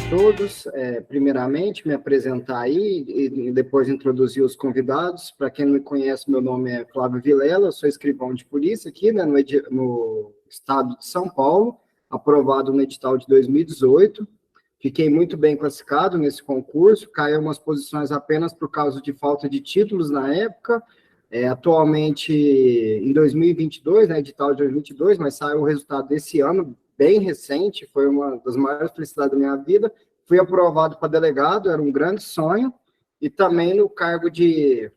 todos. Primeiramente, me apresentar aí e depois introduzir os convidados. Para quem não me conhece, meu nome é Flávio Vilela, eu sou escrivão de polícia aqui, né, no estado de São Paulo, aprovado no edital de 2018. Fiquei muito bem classificado nesse concurso, caiu umas posições apenas por causa de falta de títulos na época. Atualmente, em 2022, né, edital de 2022, mas saiu o resultado desse ano, bem recente, foi uma das maiores felicidades da minha vida. Fui aprovado para delegado, era um grande sonho, e também no cargo de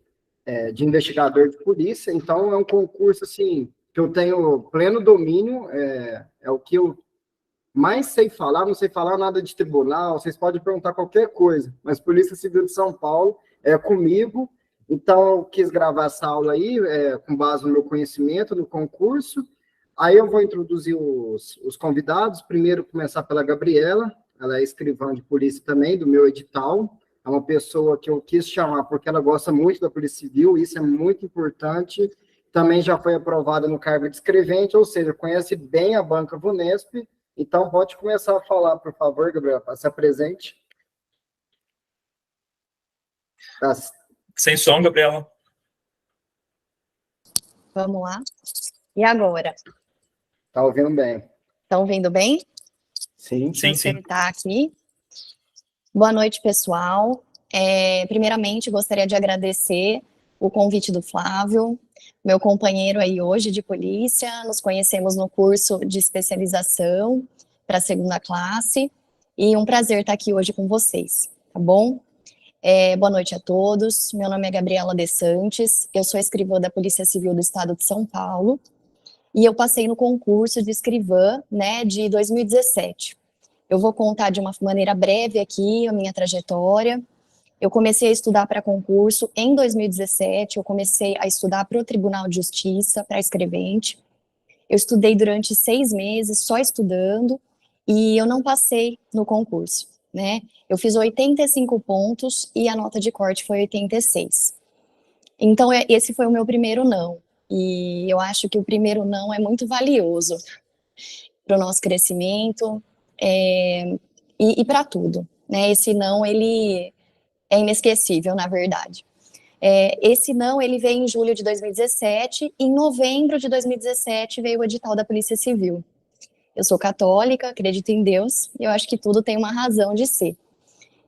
investigador de polícia. Então, é um concurso assim, que eu tenho pleno domínio, é o que eu mais sei falar, não sei falar nada de tribunal, vocês podem perguntar qualquer coisa, mas Polícia Civil de São Paulo é comigo. Então, eu quis gravar essa aula aí, com base no meu conhecimento no concurso. Aí eu vou introduzir os convidados. Primeiro, começar pela Gabriela, ela é escrivã de polícia também, do meu edital. É uma pessoa que eu quis chamar porque ela gosta muito da Polícia Civil, isso é muito importante. Também já foi aprovada no cargo de escrevente, ou seja, conhece bem a banca Vunesp. Então, pode começar a falar, por favor, Gabriela, se apresente. Sem som, Gabriela. Vamos lá. E agora? Tá ouvindo bem. Estão ouvindo bem? Sim. Sim. Tá aqui. Boa noite, pessoal. Primeiramente, gostaria de agradecer o convite do Flávio, meu companheiro aí hoje de polícia. Nos conhecemos no curso de especialização para a segunda classe, e um prazer estar aqui hoje com vocês, tá bom? Boa noite a todos. Meu nome é Gabriela De Santis, eu sou escrivã da Polícia Civil do Estado de São Paulo, e eu passei no concurso de escrivã, né, de 2017. Eu vou contar de uma maneira breve aqui a minha trajetória. Eu comecei a estudar para concurso em 2017, eu comecei a estudar para o Tribunal de Justiça, para escrevente. Eu estudei durante 6 meses, só estudando, e eu não passei no concurso, né? Eu fiz 85 pontos e a nota de corte foi 86. Então, esse foi o meu primeiro não. E eu acho que o primeiro não é muito valioso para o nosso crescimento e para tudo, né? Esse não, ele é inesquecível, na verdade. Esse não, ele veio em julho de 2017, e em novembro de 2017 veio o edital da Polícia Civil. Eu sou católica, acredito em Deus, e eu acho que tudo tem uma razão de ser.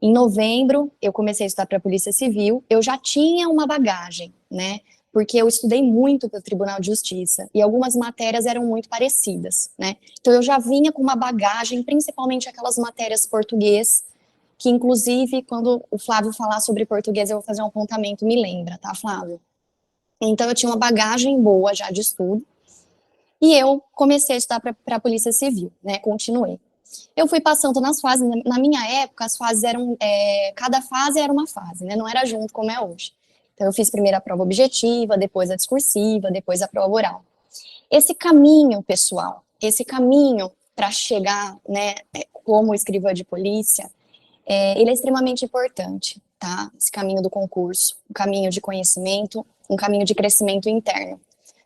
Em novembro, eu comecei a estudar para a Polícia Civil, eu já tinha uma bagagem, né? Porque eu estudei muito para o Tribunal de Justiça, e algumas matérias eram muito parecidas, né? Então, eu já vinha com uma bagagem, principalmente aquelas matérias português, que, inclusive, quando o Flávio falar sobre português, eu vou fazer um apontamento, me lembra, tá, Flávio? Então, eu tinha uma bagagem boa já de estudo, e eu comecei a estudar para a Polícia Civil, né? Continuei. Eu fui passando nas fases, na minha época, as fases eram, cada fase era uma fase, né? Não era junto como é hoje. Então, eu fiz primeiro a prova objetiva, depois a discursiva, depois a prova oral. Esse caminho, pessoal, esse caminho para chegar, né, como escrivã de polícia, ele é extremamente importante, tá? Esse caminho do concurso, um caminho de conhecimento, um caminho de crescimento interno.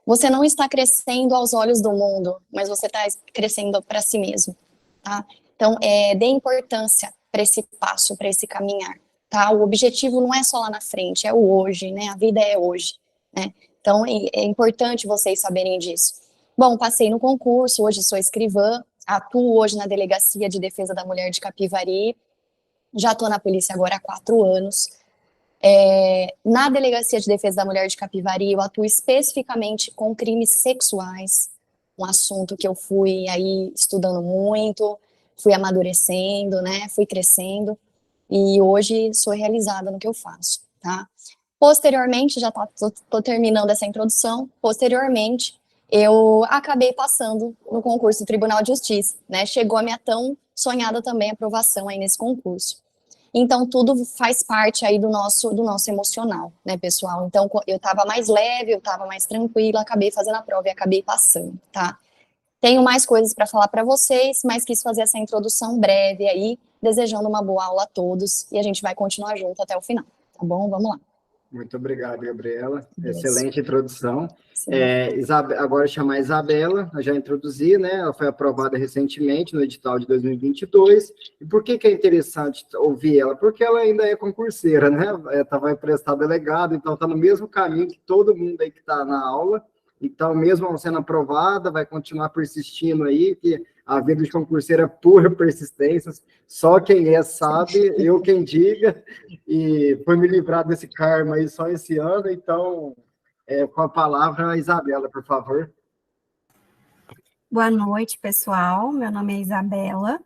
Você não está crescendo aos olhos do mundo, mas você está crescendo para si mesmo, tá? Então, dê importância para esse passo, para esse caminhar, tá? O objetivo não é só lá na frente, é o hoje, né? A vida é hoje, né? Então, é importante vocês saberem disso. Bom, passei no concurso, hoje sou escrivã, atuo hoje na Delegacia de Defesa da Mulher de Capivari, já estou na polícia agora há 4 anos. Na Delegacia de Defesa da Mulher de Capivari, eu atuo especificamente com crimes sexuais, um assunto que eu fui aí estudando muito, fui amadurecendo, né, fui crescendo, e hoje sou realizada no que eu faço, tá? Posteriormente, já tô terminando essa introdução, posteriormente, eu acabei passando no concurso do Tribunal de Justiça, né, chegou a minha tão sonhada também aprovação aí nesse concurso. Então, tudo faz parte aí do nosso emocional, né, pessoal? Então, eu estava mais leve, eu estava mais tranquila, acabei fazendo a prova e acabei passando, tá? Tenho mais coisas para falar para vocês, mas quis fazer essa introdução breve aí, desejando uma boa aula a todos, e a gente vai continuar junto até o final, tá bom? Vamos lá. Muito obrigado, Gabriela. Isso. Excelente introdução. Agora chamar a Isabela, eu já introduzi, né? Ela foi aprovada recentemente no edital de 2022. E por que é interessante ouvir ela? Porque ela ainda é concurseira, né? Vai prestar delegado, então está no mesmo caminho que todo mundo aí que está na aula. Então, mesmo sendo aprovada, vai continuar persistindo aí, que a vida de concurseiro é pura persistência, só quem é sabe, eu quem diga, e foi me livrar desse karma aí só esse ano, então, com a palavra, a Isabela, por favor. Boa noite, pessoal, meu nome é Isabela.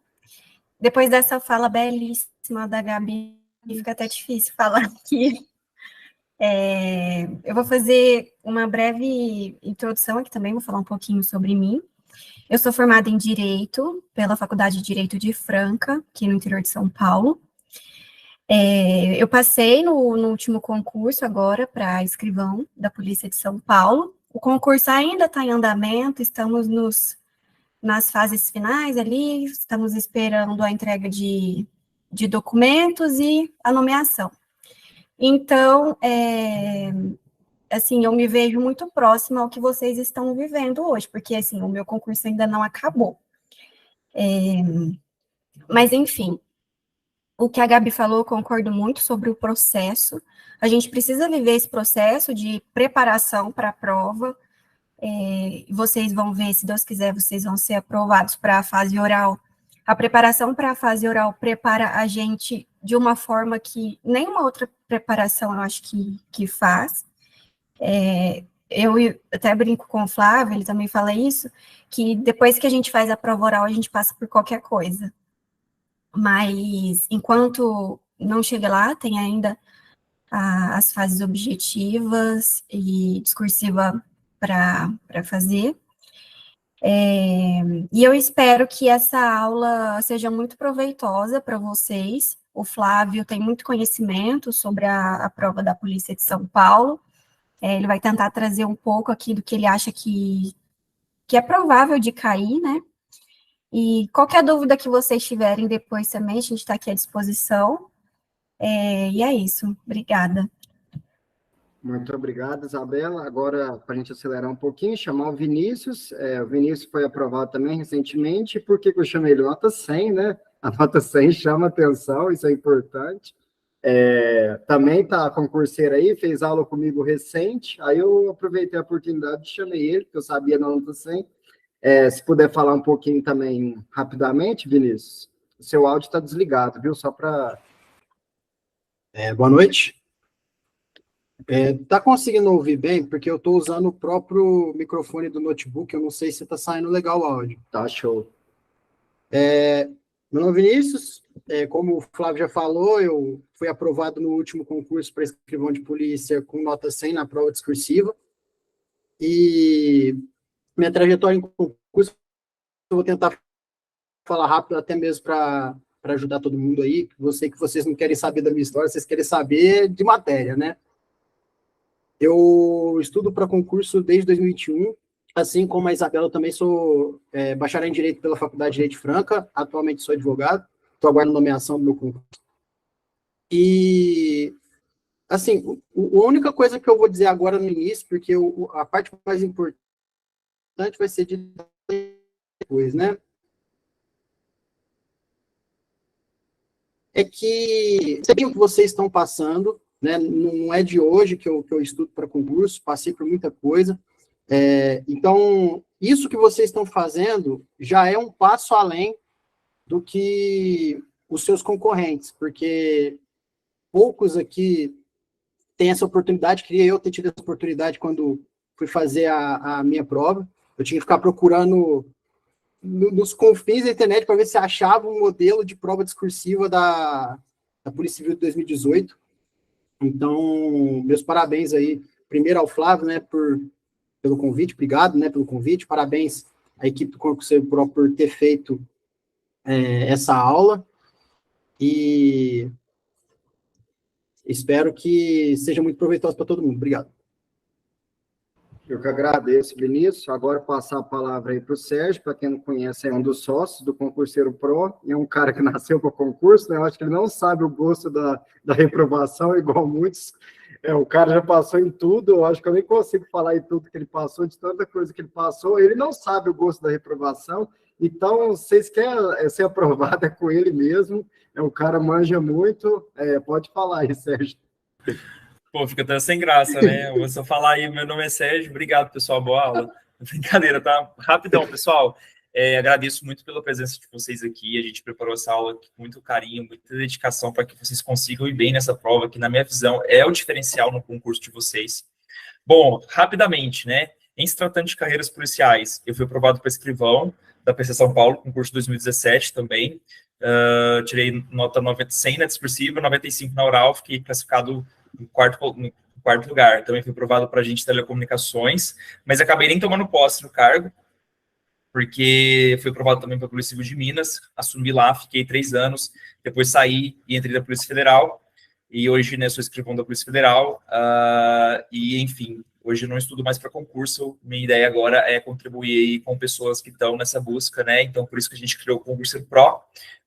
Depois dessa fala belíssima da Gabi, fica até difícil falar aqui. Eu vou fazer uma breve introdução aqui também, vou falar um pouquinho sobre mim. Eu sou formada em Direito pela Faculdade de Direito de Franca, aqui no interior de São Paulo. Eu passei no último concurso agora para escrivão da Polícia de São Paulo. O concurso ainda está em andamento, estamos nas fases finais ali, estamos esperando a entrega de documentos e a nomeação. Então, assim, eu me vejo muito próxima ao que vocês estão vivendo hoje, porque, assim, o meu concurso ainda não acabou. Mas, enfim, o que a Gabi falou, eu concordo muito sobre o processo. A gente precisa viver esse processo de preparação para a prova. Vocês vão ver, se Deus quiser, vocês vão ser aprovados para a fase oral. A preparação para a fase oral prepara a gente de uma forma que nenhuma outra preparação eu acho que faz. Eu até brinco com o Flávio, ele também fala isso, que depois que a gente faz a prova oral, a gente passa por qualquer coisa. Mas, enquanto não chega lá, tem ainda as fases objetivas e discursiva para fazer. E eu espero que essa aula seja muito proveitosa para vocês. O Flávio tem muito conhecimento sobre a prova da Polícia de São Paulo. Ele vai tentar trazer um pouco aqui do que ele acha que é provável de cair, né? E qualquer dúvida que vocês tiverem depois também, a gente está aqui à disposição. E é isso. Obrigada. Muito obrigado, Isabela. Agora, para a gente acelerar um pouquinho, chamar o Vinícius. O Vinícius foi aprovado também recentemente. Por que eu chamei ele? Nota 100, né? A nota 100 chama atenção, isso é importante. Também está concurseiro aí, fez aula comigo recente, aí eu aproveitei a oportunidade e chamei ele, porque eu sabia da nota 100. Se puder falar um pouquinho também rapidamente, Vinícius, o seu áudio está desligado, viu? Só para... Boa noite. Tá conseguindo ouvir bem? Porque eu estou usando o próprio microfone do notebook, eu não sei se está saindo legal o áudio. Tá, show. Meu nome é Vinícius, como o Flávio já falou, eu fui aprovado no último concurso para escrivão de polícia com nota 100 na prova discursiva, e minha trajetória em concurso, eu vou tentar falar rápido, até mesmo para ajudar todo mundo aí. Eu sei que vocês não querem saber da minha história, vocês querem saber de matéria, né? Eu estudo para concurso desde 2021, assim como a Isabela, eu também sou bacharel em Direito pela Faculdade de Direito de Franca, atualmente sou advogado, estou aguardando nomeação do meu concurso. E, assim, a única coisa que eu vou dizer agora no início, porque a parte mais importante vai ser de depois, né? É que sei o que vocês estão passando, né? Não é de hoje que eu estudo para concurso, passei por muita coisa. Então, isso que vocês estão fazendo já é um passo além do que os seus concorrentes, porque poucos aqui têm essa oportunidade. Queria eu ter tido essa oportunidade quando fui fazer a minha prova. Eu tinha que ficar procurando nos confins da internet para ver se achava um modelo de prova discursiva da Polícia Civil de 2018. Então, meus parabéns aí, primeiro ao Flávio, né, pelo convite, obrigado, né, pelo convite, parabéns à equipe do concurseiro por ter feito essa aula, e espero que seja muito proveitoso para todo mundo. Obrigado. Eu que agradeço, Vinícius. Agora passar a palavra aí para o Sérgio, para quem não conhece, é um dos sócios do Concurseiro Pro, é um cara que nasceu para o concurso, né? Eu acho que ele não sabe o gosto da reprovação, igual muitos O cara já passou em tudo, eu acho que eu nem consigo falar em tudo que ele passou, de tanta coisa que ele passou. Ele não sabe o gosto da reprovação, então, vocês querem ser aprovado é com ele mesmo. O cara manja muito. Pode falar aí, Sérgio. Pô, fica até sem graça, né? Eu vou só falar aí, meu nome é Sérgio, obrigado, pessoal, boa aula. Brincadeira, tá? Rapidão, pessoal. Agradeço muito pela presença de vocês aqui. A gente preparou essa aula com muito carinho, muita dedicação para que vocês consigam ir bem nessa prova, que, na minha visão, é o diferencial no concurso de vocês. Bom, rapidamente, né? Em se tratando de carreiras policiais, eu fui aprovado para escrivão da PC São Paulo, concurso 2017 também. Tirei nota 100 na discursiva, 95 na oral, fiquei classificado no quarto lugar. Também fui aprovado para agente de telecomunicações, mas acabei nem tomando posse no cargo, porque fui aprovado também para a Polícia Civil de Minas, assumi lá, fiquei 3 anos, depois saí e entrei na Polícia Federal, e hoje, né, sou escrivão da Polícia Federal, e, enfim, hoje eu não estudo mais para concurso, minha ideia agora é contribuir com pessoas que estão nessa busca, né, então por isso que a gente criou o Concurso Pro,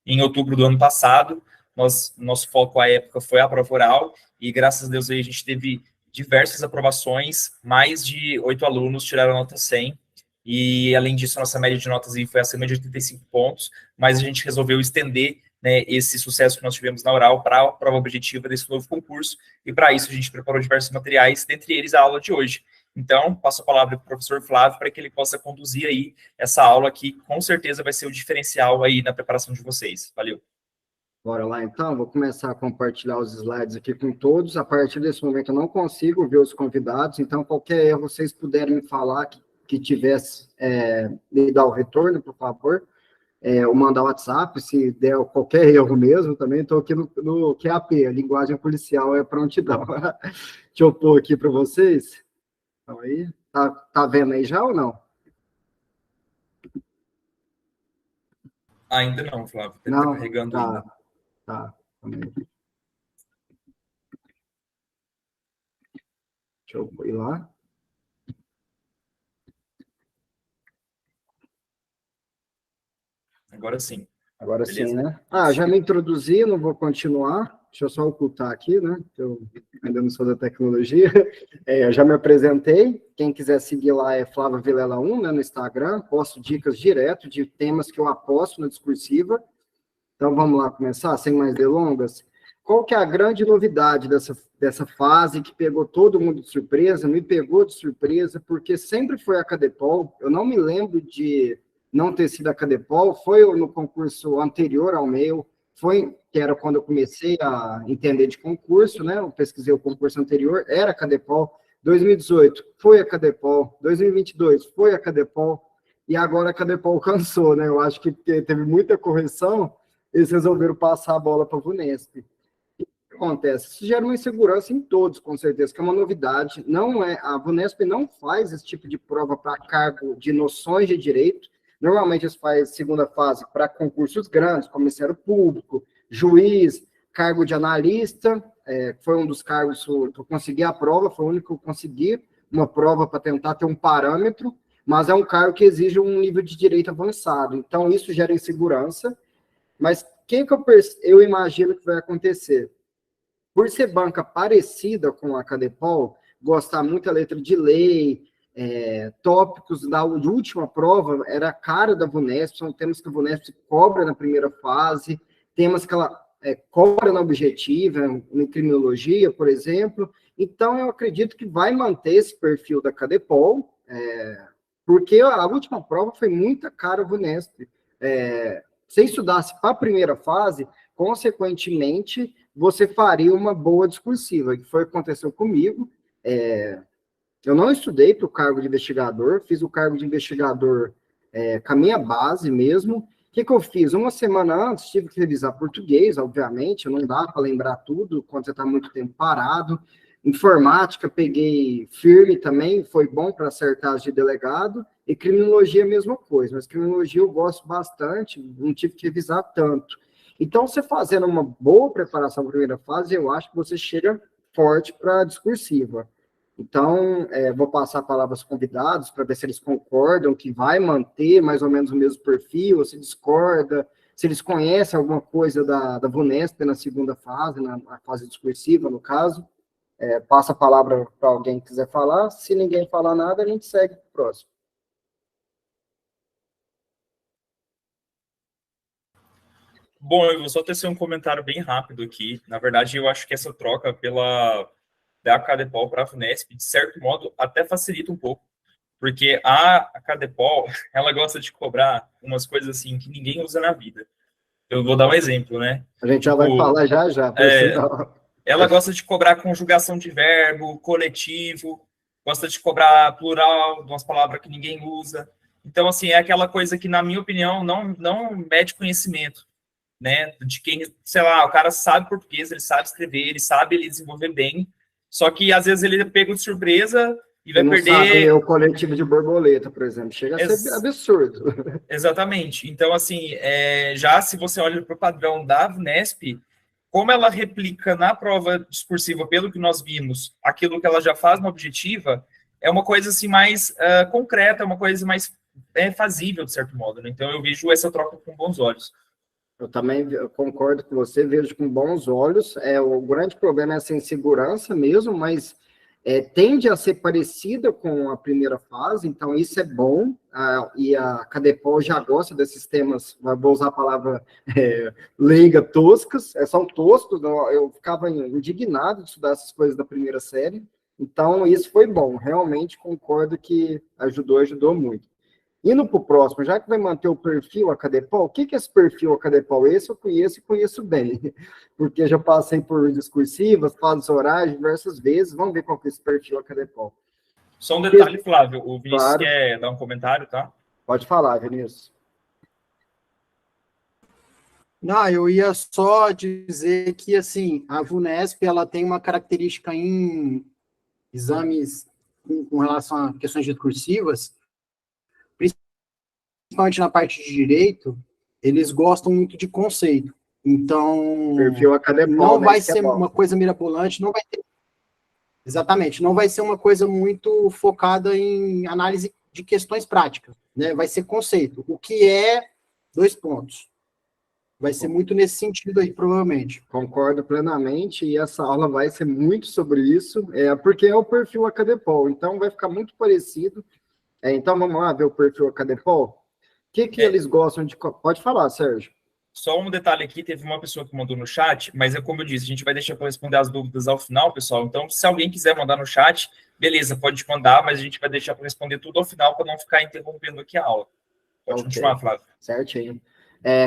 em outubro do ano passado. Nosso foco à época foi a prova oral, e graças a Deus aí a gente teve diversas aprovações, mais de 8 alunos tiraram nota 100, e além disso, a nossa média de notas aí foi acima de 85 pontos, mas a gente resolveu estender, né, esse sucesso que nós tivemos na oral para a prova objetiva desse novo concurso, e para isso a gente preparou diversos materiais, dentre eles a aula de hoje. Então, passo a palavra para o professor Flávio para que ele possa conduzir aí essa aula que com certeza vai ser o diferencial aí na preparação de vocês. Valeu. Bora lá, então. Vou começar a compartilhar os slides aqui com todos. A partir desse momento eu não consigo ver os convidados, então qualquer erro vocês puderem me falar que tivesse, me dar o retorno, por favor. Ou mandar o WhatsApp, se der qualquer erro mesmo, também estou aqui no QAP, a linguagem policial é prontidão. Deixa eu pôr aqui para vocês. Então, aí, tá vendo aí já ou não? Ainda não, Flávio. Não, tá carregando ainda. Tá. Deixa eu ir lá. Agora sim. Agora Beleza? sim, né? Já me introduzi, não vou continuar. Deixa eu só ocultar aqui, né? Eu ainda não sou da tecnologia. Eu já me apresentei. Quem quiser seguir lá é Flávio Vilela 1, né, no Instagram. Posto dicas direto de temas que eu aposto na discursiva. Então, vamos lá começar, sem mais delongas. Qual que é a grande novidade dessa fase que pegou todo mundo de surpresa? Me pegou de surpresa, porque sempre foi a Cadepol. Eu não me lembro de não ter sido a Cadepol, foi no concurso anterior ao meu, que era quando eu comecei a entender de concurso, né? Eu pesquisei o concurso anterior, era a Cadepol. 2018 foi a Cadepol, 2022 foi a Cadepol, e agora a Cadepol cansou, né? Eu acho que teve muita correção, eles resolveram passar a bola para a VUNESP. O que acontece? Isso gera uma insegurança em todos, com certeza, que é uma novidade. A VUNESP não faz esse tipo de prova para cargo de noções de direito. Normalmente eles fazem segunda fase para concursos grandes, como Ministério Público, juiz, cargo de analista, foi um dos cargos que eu consegui a prova, foi o único que eu consegui uma prova para tentar ter um parâmetro, mas é um cargo que exige um nível de direito avançado, então isso gera insegurança. Mas o que eu imagino que vai acontecer? Por ser banca parecida com a Cadepol, gostar muito da letra de lei, tópicos da última prova, era a cara da VUNESP, são temas que a VUNESP cobra na primeira fase, temas que ela cobra na objetiva, em criminologia, por exemplo. Então, eu acredito que vai manter esse perfil da Cadepol, porque a última prova foi muita cara VUNESP. Se estudasse para a primeira fase, consequentemente, você faria uma boa discursiva, que foi o que aconteceu comigo. Eu não estudei para o cargo de investigador, fiz o cargo de investigador com a minha base mesmo. O que eu fiz? Uma semana antes, tive que revisar português, obviamente, não dá para lembrar tudo quando você está muito tempo parado. Informática, peguei firme também, foi bom para acertar as de delegado, e criminologia, a mesma coisa, mas criminologia eu gosto bastante, não tive que revisar tanto. Então, você fazendo uma boa preparação para a primeira fase, eu acho que você chega forte para a discursiva. Então, vou passar a palavra aos convidados para ver se eles concordam que vai manter mais ou menos o mesmo perfil, ou se discorda, se eles conhecem alguma coisa da VUNESP na segunda fase, na fase discursiva, no caso. passa a palavra para alguém que quiser falar. Se ninguém falar nada, a gente segue para o próximo. Bom, eu vou só tecer um comentário bem rápido aqui. Na verdade, eu acho que essa troca da Cadepol para a VUNESP, de certo modo, até facilita um pouco. Porque a Cadepol, ela gosta de cobrar umas coisas assim que ninguém usa na vida. Eu vou dar um exemplo, né? A gente já vai falar já, por sinal. Ela gosta de cobrar conjugação de verbo, coletivo, gosta de cobrar plural, de umas palavras que ninguém usa. Então, assim, é aquela coisa que, na minha opinião, não mede conhecimento, né? De quem, sei lá, o cara sabe português, ele sabe escrever, ele sabe ele desenvolver bem, só que, às vezes, ele é pego de surpresa e vai perder... Sabe o coletivo de borboleta, por exemplo. Chega a ser absurdo. Exatamente. Então, assim, já se você olha para o padrão da VUNESP, como ela replica na prova discursiva, pelo que nós vimos, aquilo que ela já faz na objetiva, é uma coisa assim mais concreta, uma coisa mais fazível, de certo modo, né? Então, eu vejo essa troca com bons olhos. Eu também concordo com você, vejo com bons olhos. O grande problema é essa insegurança mesmo, mas tende a ser parecida com a primeira fase, então isso é bom, e a Cadepol já gosta desses temas, vou usar a palavra leiga, toscas, são toscos, eu ficava indignado de estudar essas coisas da primeira série, então isso foi bom, realmente concordo que ajudou muito. Indo para o próximo, já que vai manter o perfil Acadepol, o que é esse perfil Acadepol? Esse eu conheço e conheço bem, porque já passei por discursivas, fases orais diversas vezes, vamos ver qual que é esse perfil Acadepol. Só um detalhe, Flávio, o Vinícius Claro. quer dar um comentário, tá? Pode falar, Vinícius. Não, eu ia só dizer que, assim, a VUNESP, ela tem uma característica em exames com relação a questões discursivas, principalmente na parte de direito, eles gostam muito de conceito. Então, Perfil Acadepol, não né, vai que é ser bom. uma coisa mirabolante, não vai ter... Exatamente, não vai ser uma coisa muito focada em análise de questões práticas, né? Vai ser conceito. O que é 2 pontos. Vai ser muito nesse sentido aí, provavelmente. Concordo plenamente, e essa aula vai ser muito sobre isso, porque é o perfil Acadepol, então vai ficar muito parecido. Então vamos lá ver o perfil Acadepol. O que eles gostam de... Pode falar, Sérgio. Só um detalhe aqui, teve uma pessoa que mandou no chat, mas como eu disse, a gente vai deixar para responder as dúvidas ao final, pessoal. Então, se alguém quiser mandar no chat, beleza, pode mandar, mas a gente vai deixar para responder tudo ao final, para não ficar interrompendo aqui a aula. Pode continuar, Flávio. Certinho.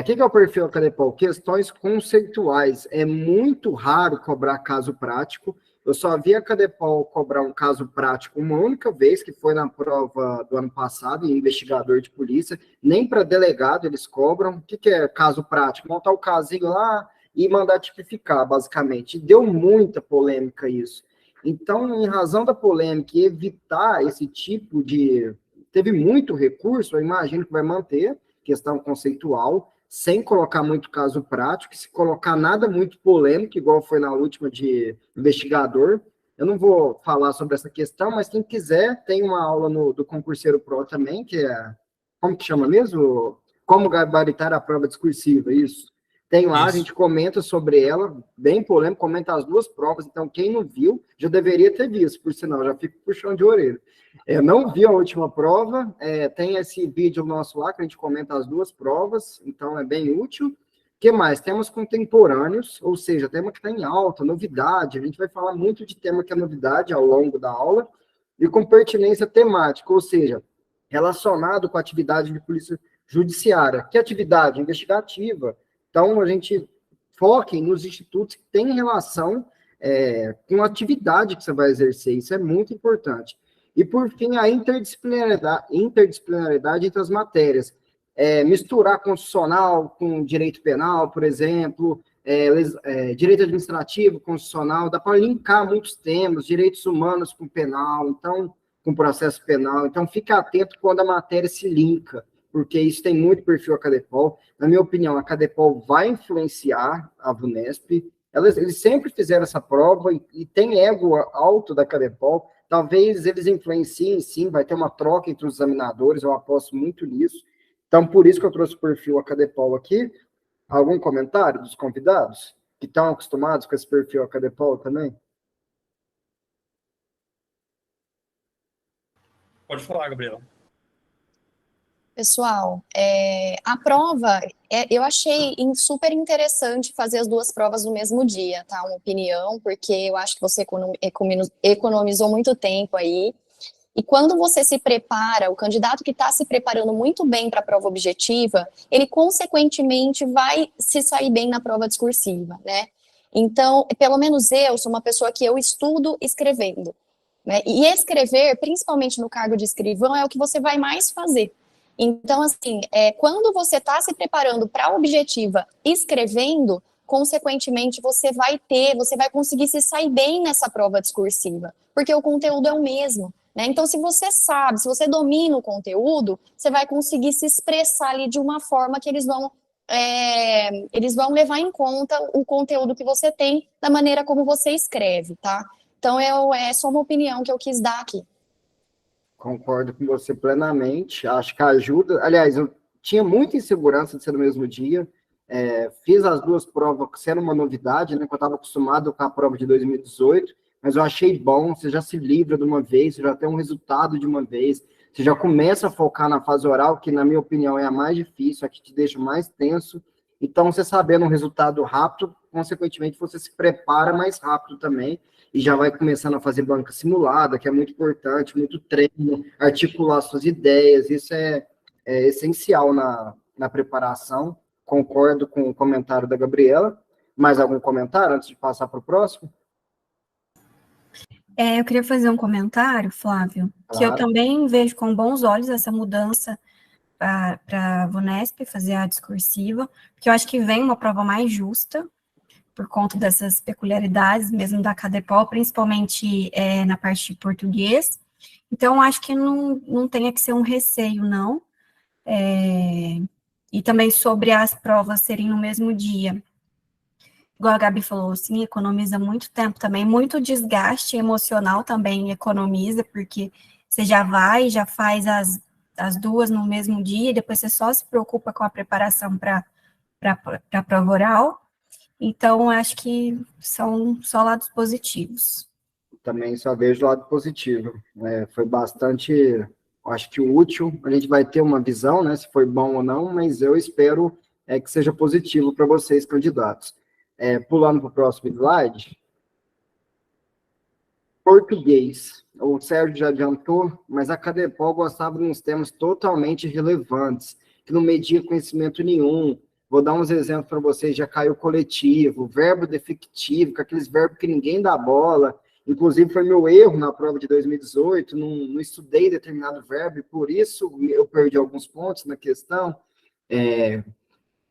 O que é o perfil Acadepol? Questões conceituais. É muito raro cobrar caso prático. Eu só vi a Cadepol cobrar um caso prático uma única vez, que foi na prova do ano passado, em investigador de polícia. Nem para delegado eles cobram. O que é caso prático? Montar o casinho lá e mandar tipificar, basicamente. Deu muita polêmica isso. Então, em razão da polêmica e evitar esse tipo de... Teve muito recurso, eu imagino que vai manter questão conceitual, sem colocar muito caso prático, se colocar nada muito polêmico, igual foi na última de investigador. Eu não vou falar sobre essa questão, mas quem quiser, tem uma aula do Concurseiro Pro também, que é, como que chama mesmo? Como gabaritar a prova discursiva, isso. Tem lá, a gente comenta sobre ela, bem polêmico, comenta as duas provas, então quem não viu, já deveria ter visto, por sinal, já fico puxando de orelha. Não vi a última prova, tem esse vídeo nosso lá, que a gente comenta as duas provas, então é bem útil. O que mais? Temas contemporâneos, ou seja, tema que está em alta, novidade, a gente vai falar muito de tema que é novidade ao longo da aula, e com pertinência temática, ou seja, relacionado com a atividade de polícia judiciária. Que atividade? Investigativa. Então, a gente foca nos institutos que têm relação com a atividade que você vai exercer, isso é muito importante. E, por fim, a interdisciplinaridade entre as matérias. Misturar constitucional com direito penal, por exemplo, direito administrativo, constitucional, dá para linkar muitos temas, direitos humanos com penal, então, com processo penal. Então, fica atento quando a matéria se linka, porque isso tem muito perfil Acadepol. Na minha opinião, a Acadepol vai influenciar a VUNESP. Eles sempre fizeram essa prova e tem ego alto da Acadepol. Talvez eles influenciem, sim, vai ter uma troca entre os examinadores, eu aposto muito nisso. Então, por isso que eu trouxe o perfil Acadepol aqui. Algum comentário dos convidados que estão acostumados com esse perfil Acadepol também? Pode falar, Gabriela. Pessoal, a prova, eu achei super interessante fazer as duas provas no mesmo dia, tá? Uma opinião, porque eu acho que você economizou muito tempo aí. E quando você se prepara, o candidato que está se preparando muito bem para a prova objetiva, ele consequentemente vai se sair bem na prova discursiva, né? Então, pelo menos eu sou uma pessoa que eu estudo escrevendo, né? E escrever, principalmente no cargo de escrivão, é o que você vai mais fazer. Então, assim, quando você está se preparando para a objetiva escrevendo, consequentemente você vai conseguir se sair bem nessa prova discursiva, porque o conteúdo é o mesmo, né? Então, se você sabe, se você domina o conteúdo, você vai conseguir se expressar ali de uma forma que eles vão levar em conta o conteúdo que você tem da maneira como você escreve, tá? Então, é só uma opinião que eu quis dar aqui. Concordo com você plenamente, acho que ajuda. Aliás, eu tinha muita insegurança de ser no mesmo dia, fiz as duas provas sendo uma novidade, né, que eu estava acostumado com a prova de 2018, mas eu achei bom, você já se livra de uma vez, você já tem um resultado de uma vez, você já começa a focar na fase oral, que na minha opinião é a mais difícil, a que te deixa mais tenso, então você sabendo um resultado rápido, consequentemente você se prepara mais rápido também, e já vai começando a fazer banca simulada, que é muito importante, muito treino, articular suas ideias, isso é essencial na preparação. Concordo com o comentário da Gabriela. Mais algum comentário antes de passar para o próximo? Eu queria fazer um comentário, Flávio, que eu também vejo com bons olhos essa mudança para a VUNESP fazer a discursiva, porque eu acho que vem uma prova mais justa, por conta dessas peculiaridades mesmo da CADEPOL, principalmente na parte de português. Então, acho que não tenha que ser um receio, não. E também sobre as provas serem no mesmo dia. Igual a Gabi falou, assim, economiza muito tempo também, muito desgaste emocional também economiza, porque você já vai, já faz as duas no mesmo dia, e depois você só se preocupa com a preparação para a prova oral. Então, acho que são só lados positivos. Também só vejo o lado positivo. Foi bastante, acho que útil. A gente vai ter uma visão, né, se foi bom ou não, mas eu espero que seja positivo para vocês, candidatos. Pulando para o próximo slide. Português. O Sérgio já adiantou, mas a CADEPOL gostava de uns temas totalmente relevantes, que não media conhecimento nenhum. Vou dar uns exemplos para vocês, já caiu coletivo, verbo defectivo, com aqueles verbos que ninguém dá bola. Inclusive, foi meu erro na prova de 2018, não estudei determinado verbo, e por isso eu perdi alguns pontos na questão.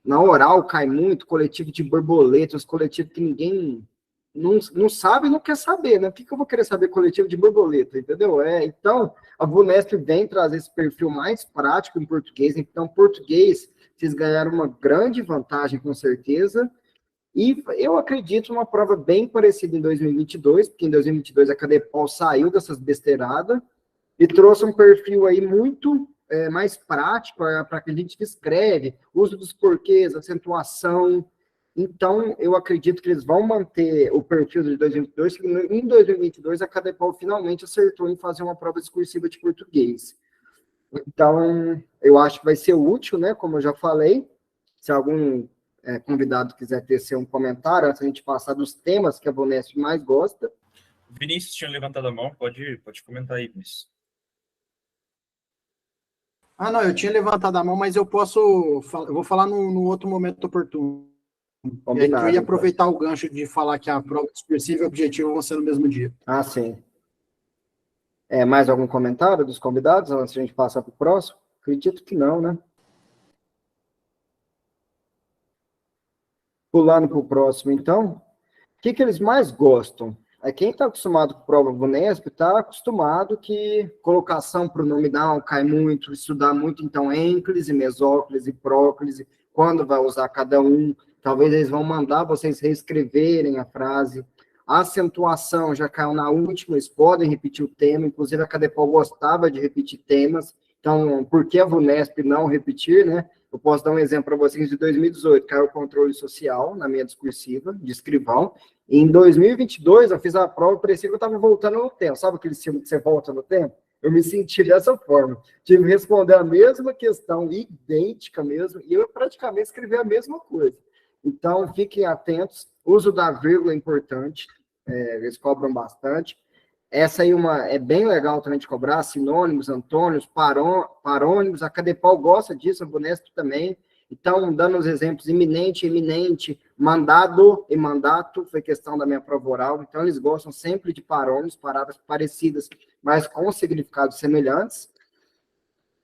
Na oral cai muito, coletivo de borboleta, uns coletivos que ninguém não sabe e não quer saber, né? Por que eu vou querer saber coletivo de borboleta, entendeu? Então, a VUNESP vem trazer esse perfil mais prático em português, então, português, vocês ganharam uma grande vantagem, com certeza, e eu acredito numa prova bem parecida em 2022, porque em 2022 a CADEPOL saiu dessas besteiradas e trouxe um perfil aí muito mais prático para que a gente escreve, uso dos porquês, acentuação. Então, eu acredito que eles vão manter o perfil de 2022, que em 2022 a CADEPOL finalmente acertou em fazer uma prova discursiva de português. Então, eu acho que vai ser útil, né, como eu já falei. Se algum convidado quiser tecer um comentário, antes a gente passar dos temas que a VUNESP mais gosta. Vinícius tinha levantado a mão, pode comentar aí, Vinícius. Não, eu tinha levantado a mão, mas eu vou falar no outro momento oportuno. Combinado, eu ia aproveitar o gancho de falar que a prova discursiva e objetiva vão ser no mesmo dia. Sim. Mais algum comentário dos convidados, antes de a gente passar para o próximo? Acredito que não, né? Pulando para o próximo, então. O que eles mais gostam? Quem está acostumado com prova VUNESP está acostumado que colocação pronominal cai muito, estudar muito, então, ênclise, mesóclise, próclise, quando vai usar cada um. Talvez eles vão mandar vocês reescreverem a frase. A acentuação já caiu na última, eles podem repetir o tema, inclusive a CADEPOL gostava de repetir temas, então, por que a VUNESP não repetir, né? Eu posso dar um exemplo para vocês de 2018, caiu o controle social na minha discursiva, de escrivão. Em 2022, eu fiz a prova, parecia que eu estava voltando no tempo. Sabe aquele filme que você volta no tempo? Eu me senti dessa forma. Tive que responder a mesma questão, idêntica mesmo, e eu praticamente escrevi a mesma coisa. Então, fiquem atentos. O uso da vírgula é importante, eles cobram bastante. Essa aí é bem legal também de cobrar, sinônimos, antônimos, parônimos, a Cadepal gosta disso, a Bunesp também. Então, dando os exemplos, iminente, eminente, mandado e mandato, foi questão da minha prova oral. Então, eles gostam sempre de parônimos, palavras parecidas, mas com significados semelhantes.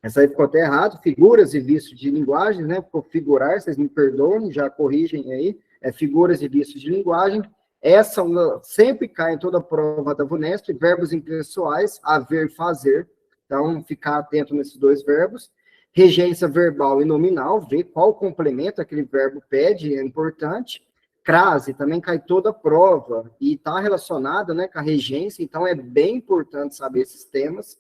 Essa aí ficou até errado, figuras e vícios de linguagem, né? Ficou figurar, vocês me perdoem, já corrigem aí. Figuras e vícios de linguagem. Essa sempre cai em toda a prova da VUNESP, verbos impessoais, haver, fazer. Então, ficar atento nesses dois verbos. Regência verbal e nominal, ver qual complemento aquele verbo pede, é importante. Crase, também cai toda a prova, e está relacionada, né, com a regência, então é bem importante saber esses temas.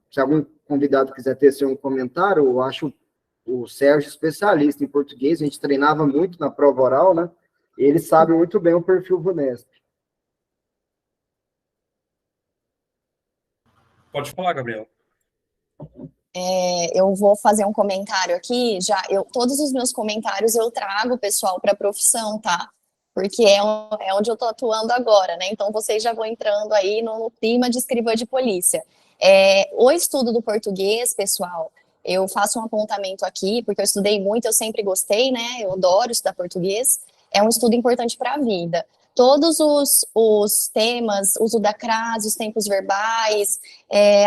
Se algum convidado quiser ter um comentário, eu acho o Sérgio especialista em português, a gente treinava muito na prova oral, né? Ele sabe muito bem o perfil VUNESP. Pode falar, Gabriel. Eu vou fazer um comentário aqui, todos os meus comentários eu trago, pessoal, para a profissão, tá? Porque é onde eu estou atuando agora, né? Então, vocês já vão entrando aí no clima de escrivã de polícia. O estudo do português, pessoal, eu faço um apontamento aqui, porque eu estudei muito, eu sempre gostei, né? Eu adoro estudar português. É um estudo importante para a vida. Todos os temas, uso da crase, os tempos verbais,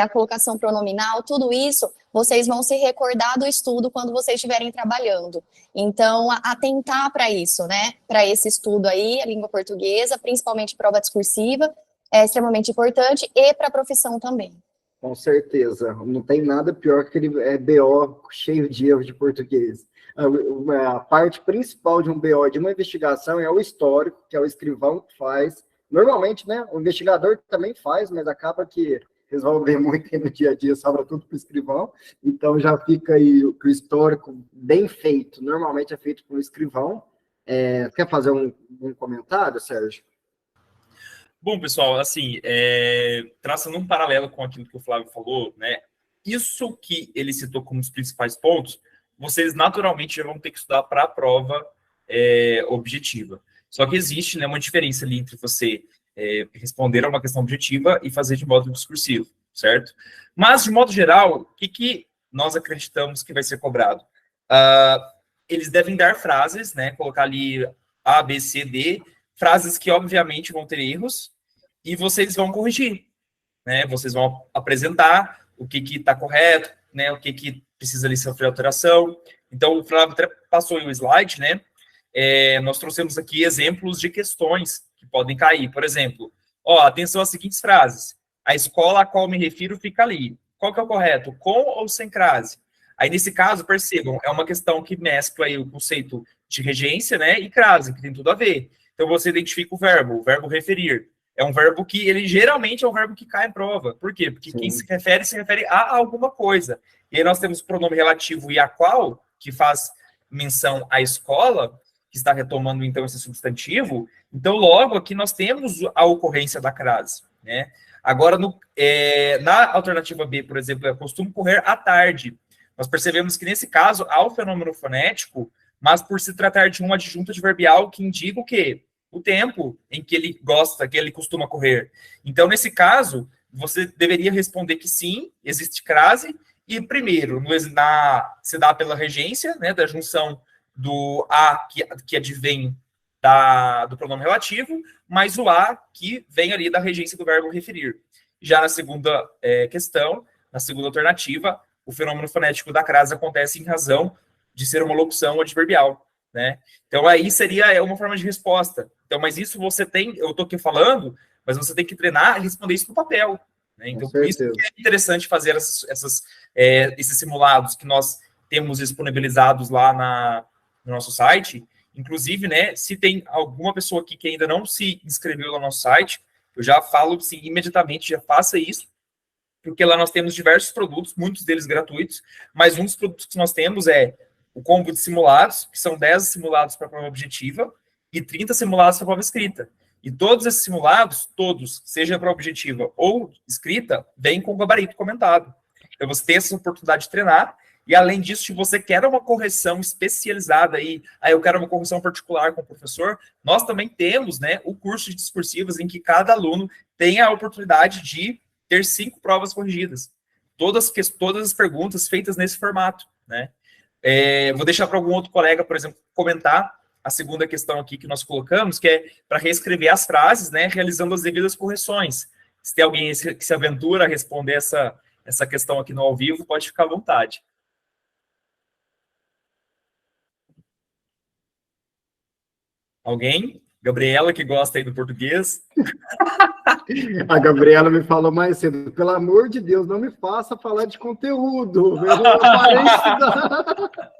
a colocação pronominal, tudo isso, vocês vão se recordar do estudo quando vocês estiverem trabalhando. Então, atentar para isso, né? Para esse estudo aí, a língua portuguesa, principalmente prova discursiva, é extremamente importante, e para a profissão também. Com certeza. Não tem nada pior que aquele BO cheio de erros de português. A parte principal de um BO, de uma investigação, é o histórico, que é o escrivão que faz. Normalmente, né, o investigador também faz, mas acaba que resolve muito no dia a dia, sobra tudo para o escrivão. Então, já fica aí o histórico bem feito. Normalmente é feito por um escrivão. Quer fazer um comentário, Sérgio? Bom, pessoal, assim, traçando um paralelo com aquilo que o Flávio falou, né, isso que ele citou como os principais pontos, vocês naturalmente já vão ter que estudar para a prova objetiva. Só que existe, né, uma diferença ali entre você responder a uma questão objetiva e fazer de modo discursivo, certo? Mas, de modo geral, o que nós acreditamos que vai ser cobrado? Eles devem dar frases, né, colocar ali A, B, C, D, frases que, obviamente, vão ter erros, e vocês vão corrigir, né? Vocês vão apresentar o que está correto, né? O que precisa ali sofrer alteração. Então, o Flávio até passou aí o slide, né? Nós trouxemos aqui exemplos de questões que podem cair. Por exemplo, atenção às seguintes frases. A escola a qual me refiro fica ali. Qual que é o correto? Com ou sem crase? Aí, nesse caso, percebam, é uma questão que mescla aí o conceito de regência, né? E crase, que tem tudo a ver. Então, você identifica o verbo referir. É um verbo que, ele geralmente é um verbo que cai em prova. Por quê? Porque Sim. Quem se refere a alguma coisa. E aí nós temos o pronome relativo e a qual, que faz menção à escola, que está retomando, então, esse substantivo. Então, logo aqui nós temos a ocorrência da crase, né? Agora, na alternativa B, por exemplo, costumo correr à tarde. Nós percebemos que, nesse caso, há o fenômeno fonético, mas por se tratar de um adjunto adverbial que indica o quê? O tempo em que ele gosta, que ele costuma correr. Então, nesse caso, você deveria responder que sim, existe crase, e primeiro, se dá pela regência, né, da junção do A, que advém do pronome relativo, mais o A, que vem ali da regência do verbo referir. Já na segunda questão, na segunda alternativa, o fenômeno fonético da crase acontece em razão de ser uma locução adverbial, né? Então, aí seria uma forma de resposta. Então, mas isso você tem, eu estou aqui falando, mas você tem que treinar e responder isso no papel, né? Então, por isso que é interessante fazer esses simulados que nós temos disponibilizados lá no nosso site. Inclusive, né, se tem alguma pessoa aqui que ainda não se inscreveu no nosso site, eu já falo assim, imediatamente, já faça isso, porque lá nós temos diversos produtos, muitos deles gratuitos, mas um dos produtos que nós temos é o combo de simulados, que são 10 simulados para a prova objetiva e 30 simulados para a prova escrita. E todos esses simulados, todos, seja para objetiva ou escrita, vêm com gabarito comentado. Então, você tem essa oportunidade de treinar, e além disso, se você quer uma correção especializada aí, eu quero uma correção particular com o professor, nós também temos, né, o curso de discursivas em que cada aluno tem a oportunidade de ter 5 provas corrigidas. Todas as perguntas feitas nesse formato, né? Vou deixar para algum outro colega, por exemplo, comentar a segunda questão aqui que nós colocamos, que é para reescrever as frases, né, realizando as devidas correções. Se tem alguém que se aventura a responder essa questão aqui no ao vivo, pode ficar à vontade. Alguém? Gabriela, que gosta aí do português. A Gabriela me falou mais cedo, pelo amor de Deus, não me faça falar de conteúdo. Eu parei de estudar.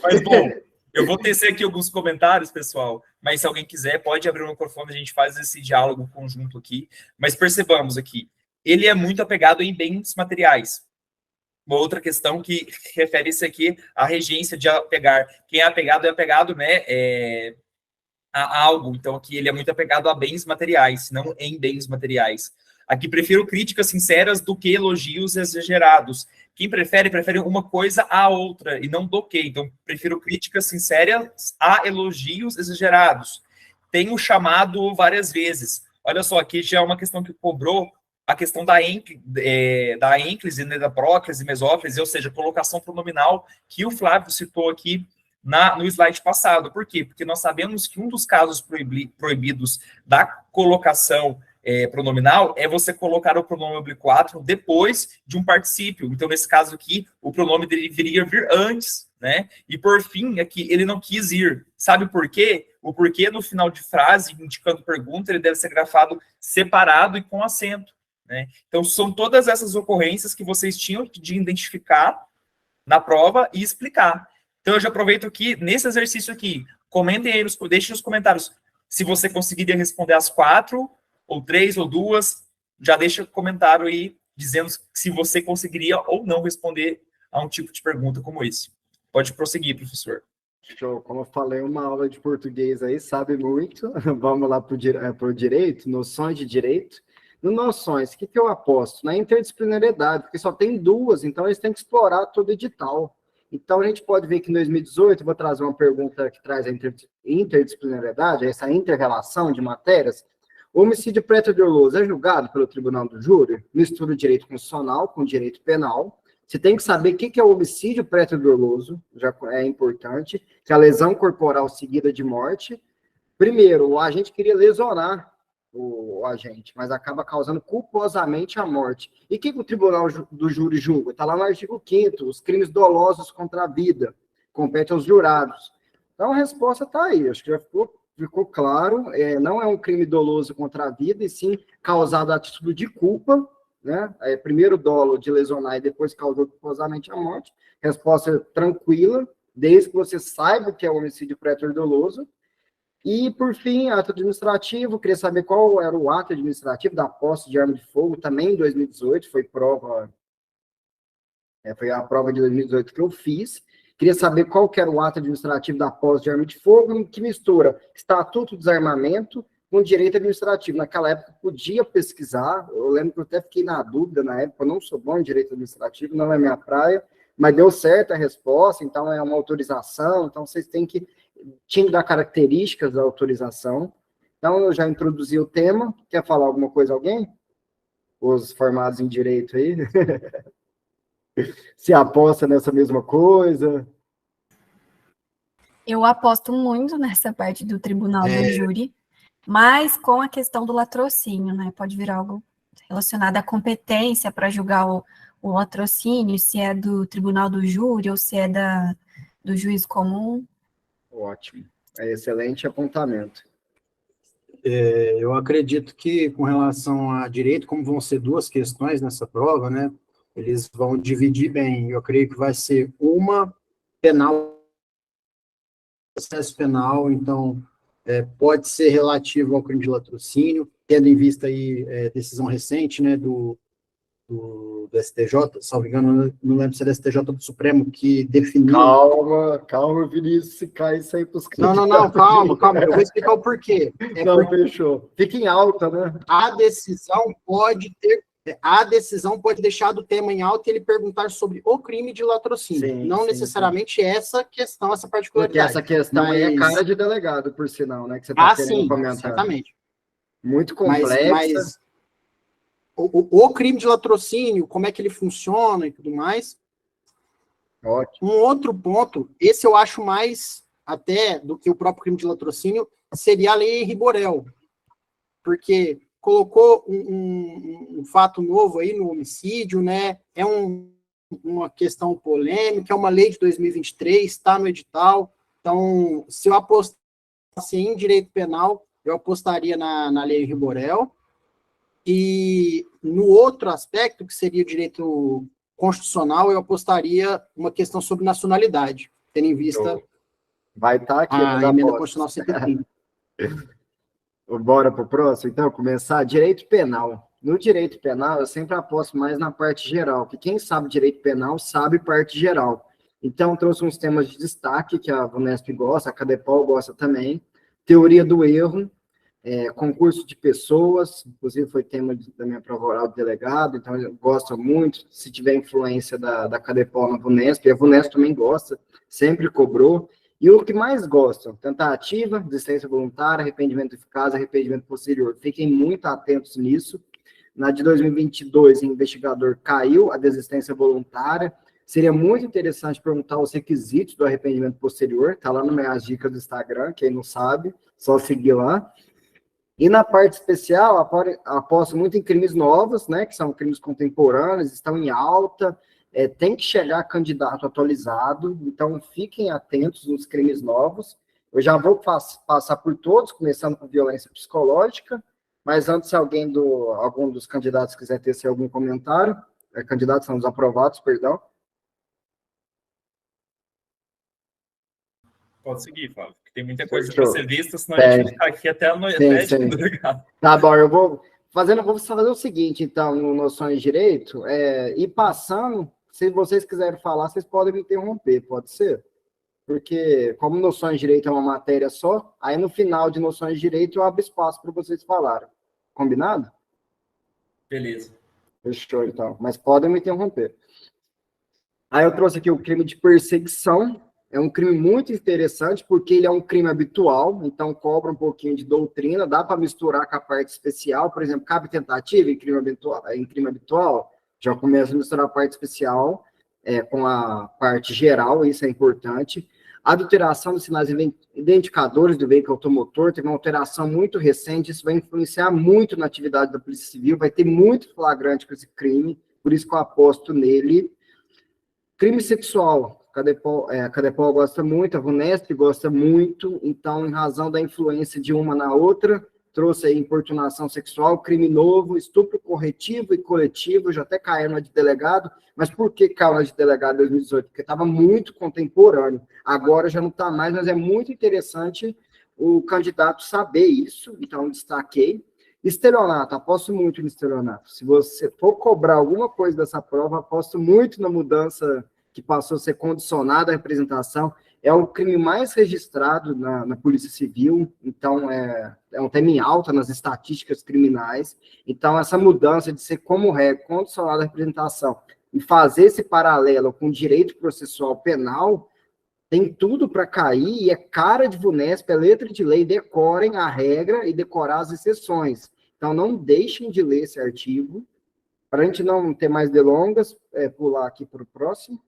Mas, bom, eu vou tecer aqui alguns comentários, pessoal, mas se alguém quiser, pode abrir o microfone, a gente faz esse diálogo conjunto aqui. Mas percebamos aqui, ele é muito apegado em bens materiais. Uma outra questão que refere-se aqui à regência de apegar. Quem é apegado, né, a algo. Então, aqui ele é muito apegado a bens materiais, não em bens materiais. Aqui, prefiro críticas sinceras do que elogios exagerados. Quem prefere uma coisa à outra, e não do que. Então, prefiro críticas sinceras a elogios exagerados. Tenho chamado várias vezes. Olha só, aqui já é uma questão que cobrou a questão da ênclise, né, da próclise, mesóclise, ou seja, colocação pronominal, que o Flávio citou aqui no slide passado. Por quê? Porque nós sabemos que um dos casos proibidos da colocação pronominal é você colocar o pronome obliquato depois de um particípio. Então, nesse caso aqui, o pronome deveria vir antes, né? E, por fim, aqui, ele não quis ir. Sabe por quê? O porquê no final de frase, indicando pergunta, ele deve ser grafado separado e com acento, né? Então, são todas essas ocorrências que vocês tinham de identificar na prova e explicar. Então, eu já aproveito aqui, nesse exercício aqui, comentem aí, deixem nos comentários se você conseguiria responder as 4, ou 3, ou 2, já deixa o comentário aí, dizendo se você conseguiria ou não responder a um tipo de pergunta como esse. Pode prosseguir, professor. Show. Como eu falei, uma aula de português aí, sabe muito. Vamos lá para o direito, noções de direito. No noções, o que eu aposto? Na interdisciplinariedade, porque só tem 2, então eles têm que explorar todo edital. Então, a gente pode ver que em 2018, eu vou trazer uma pergunta que traz a interdisciplinariedade, essa inter-relação de matérias. O homicídio prétrio-doloso é julgado pelo tribunal do júri? Mistura o direito constitucional com o direito penal. Você tem que saber o que é o homicídio prétrio-doloso, já é importante, que é a lesão corporal seguida de morte. Primeiro, o agente queria lesionar o agente, mas acaba causando culposamente a morte. E o que o tribunal do júri julga? Está lá no artigo 5º, os crimes dolosos contra a vida, compete aos jurados. Então, a resposta está aí, acho que já ficou claro, não é um crime doloso contra a vida, e sim causado a título de culpa, né? Primeiro dolo de lesionar e depois causou culposamente a morte. Resposta tranquila, desde que você saiba o que é o homicídio prétrio-doloso. E, por fim, ato administrativo, queria saber qual era o ato administrativo da posse de arma de fogo, também em 2018, foi a prova de 2018 que eu fiz. Queria saber qual que era o ato administrativo da posse de arma de fogo, que mistura Estatuto do Desarmamento com direito administrativo. Naquela época, podia pesquisar, eu lembro que eu até fiquei na dúvida na época, eu não sou bom em direito administrativo, não é minha praia, mas deu certo a resposta, então é uma autorização, então vocês têm que tinha que dar características da autorização. Então, eu já introduzi o tema. Quer falar alguma coisa, alguém? Os formados em direito aí? Se aposta nessa mesma coisa? Eu aposto muito nessa parte do tribunal do júri, mas com a questão do latrocínio, né? Pode vir algo relacionado à competência para julgar o latrocínio, se é do tribunal do júri ou se é do juiz comum. Ótimo. É excelente apontamento. Eu acredito que, com relação a direito, como vão ser 2 questões nessa prova, né, eles vão dividir bem. Eu creio que vai ser uma penal, processo penal, então, pode ser relativo ao crime de latrocínio, tendo em vista aí decisão recente, né, do do STJ, salvo engano, não lembro se é do STJ do Supremo, que definiu... Calma, Vinícius, se cai isso aí pros Não, calma, eu vou explicar o porquê. Fechou. Fica em alta, né? A decisão pode deixar do tema em alta e ele perguntar sobre o crime de latrocínio, Sim, não sim, necessariamente essa questão, essa Porque particularidade. essa questão aí é cara de delegado, por sinal, né? Que você tá querendo sim, comentar. certamente. Muito complexa. Mas o crime de latrocínio, como é que ele funciona e tudo mais. Ótimo. Um outro ponto, esse eu acho mais até do que o próprio crime de latrocínio, seria a lei Henri Borel, porque colocou um fato novo aí no homicídio, né? É uma questão polêmica, é uma lei de 2023, está no edital. Então, se eu apostasse em direito penal, eu apostaria na lei Henri Borel. E no outro aspecto, que seria o direito constitucional, eu apostaria uma questão sobre nacionalidade, tendo em vista vai estar aqui a emenda constitucional 130. Bora para o próximo, então, começar. Direito penal. No direito penal, eu sempre aposto mais na parte geral, que quem sabe direito penal sabe parte geral. Então, trouxe uns temas de destaque, que a Vunesp gosta, a Cadepol gosta também. Teoria do erro, concurso de pessoas, inclusive foi tema da minha prova oral de delegado, então eu gosto muito, se tiver influência da Cadepol na Vunesp, e a Vunesp também gosta, sempre cobrou. E o que mais gostam, tentativa, desistência voluntária, arrependimento eficaz, arrependimento posterior. Fiquem muito atentos nisso. Na de 2022, o investigador caiu a desistência voluntária. Seria muito interessante perguntar os requisitos do arrependimento posterior. Está lá nas minhas dicas do Instagram, quem não sabe, só seguir lá. E na parte especial, aposto muito em crimes novos, né, que são crimes contemporâneos, estão em alta, tem que chegar candidato atualizado, então fiquem atentos nos crimes novos. Eu já vou passar por todos, começando com violência psicológica, mas antes, se algum dos candidatos quiser tecer algum comentário, candidatos são os aprovados, perdão. Pode seguir, Flávio, porque tem muita coisa para ser vista, senão a gente vai ficar aqui até a noite. Tá bom, eu vou fazer o seguinte, então, no Noções de Direito, ir passando, se vocês quiserem falar, vocês podem me interromper, pode ser? Porque, como Noções de Direito é uma matéria só, aí no final de Noções de Direito eu abro espaço para vocês falarem. Combinado? Beleza. Fechou, então. Mas podem me interromper. Aí eu trouxe aqui o crime de perseguição. É um crime muito interessante, porque ele é um crime habitual, então cobra um pouquinho de doutrina, dá para misturar com a parte especial, por exemplo, cabe tentativa em crime habitual, já começa a misturar a parte especial com a parte geral, isso é importante. Adulteração dos sinais identificadores do veículo automotor, teve uma alteração muito recente, isso vai influenciar muito na atividade da Polícia Civil, vai ter muito flagrante com esse crime, por isso que eu aposto nele. Crime sexual, a Cadepol gosta muito, a Vunesp gosta muito, então, em razão da influência de uma na outra, trouxe aí importunação sexual, crime novo, estupro corretivo e coletivo, já até caiu na de delegado, mas por que caiu na de delegado em 2018? Porque estava muito contemporâneo, agora já não está mais, mas é muito interessante o candidato saber isso, então destaquei. Estelionato, aposto muito no estelionato. Se você for cobrar alguma coisa dessa prova, aposto muito na mudança que passou a ser condicionada à representação. É o crime mais registrado na Polícia Civil, então é um tema em alta nas estatísticas criminais. Então, essa mudança de ser como regra condicionada à representação e fazer esse paralelo com o direito processual penal, tem tudo para cair, e é cara de Vunesp, é letra de lei, decorem a regra e decorar as exceções. Então, não deixem de ler esse artigo. Para a gente não ter mais delongas, pular aqui para o próximo.